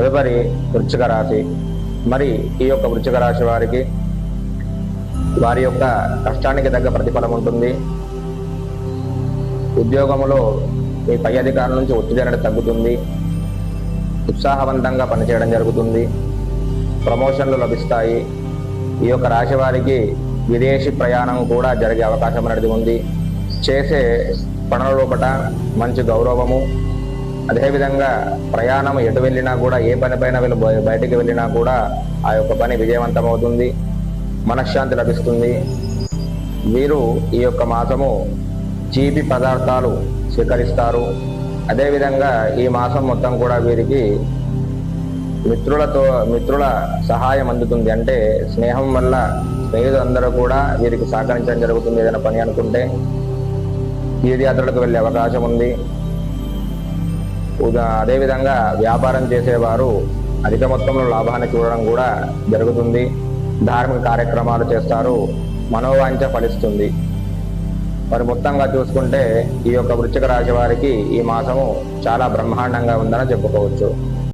తదుపరి వృశ్చిక రాశి. మరి ఈ యొక్క వృశ్చిక రాశి వారికి వారి యొక్క కష్టానికి తగ్గ ప్రతిఫలం ఉంటుంది. ఉద్యోగంలో మీ పై అధికారుల నుంచి ఒత్తిడి అనేది తగ్గుతుంది. ఉత్సాహవంతంగా పనిచేయడం జరుగుతుంది. ప్రమోషన్లు లభిస్తాయి. ఈ యొక్క రాశి వారికి విదేశీ ప్రయాణం కూడా జరిగే అవకాశం అనేది ఉంది. చేసే పనుల లోపల మంచి గౌరవము, అదేవిధంగా ప్రయాణం ఎటు వెళ్ళినా కూడా, ఏ పని పైన వీళ్ళు బయటికి వెళ్ళినా కూడా ఆ యొక్క పని విజయవంతమవుతుంది. మనశ్శాంతి లభిస్తుంది. వీరు ఈ యొక్క మాసము తీపి పదార్థాలు స్వీకరిస్తారు. అదేవిధంగా ఈ మాసం మొత్తం కూడా వీరికి మిత్రుల సహాయం అందుతుంది. అంటే స్నేహం వల్ల స్నేహితులందరూ కూడా వీరికి సహకరించడం జరుగుతుంది. ఏదైనా పని అనుకుంటే తీర్థయాత్రలకు వెళ్ళే అవకాశం ఉంది. అదేవిధంగా వ్యాపారం చేసేవారు అధిక మొత్తంలో లాభాన్ని చూడడం కూడా జరుగుతుంది. ధార్మిక కార్యక్రమాలు చేస్తారు. మనోవాంఛ ఫలిస్తుంది. మరి మొత్తంగా చూసుకుంటే ఈ యొక్క వృశ్చిక రాశి వారికి ఈ మాసము చాలా బ్రహ్మాండంగా ఉందని చెప్పుకోవచ్చు.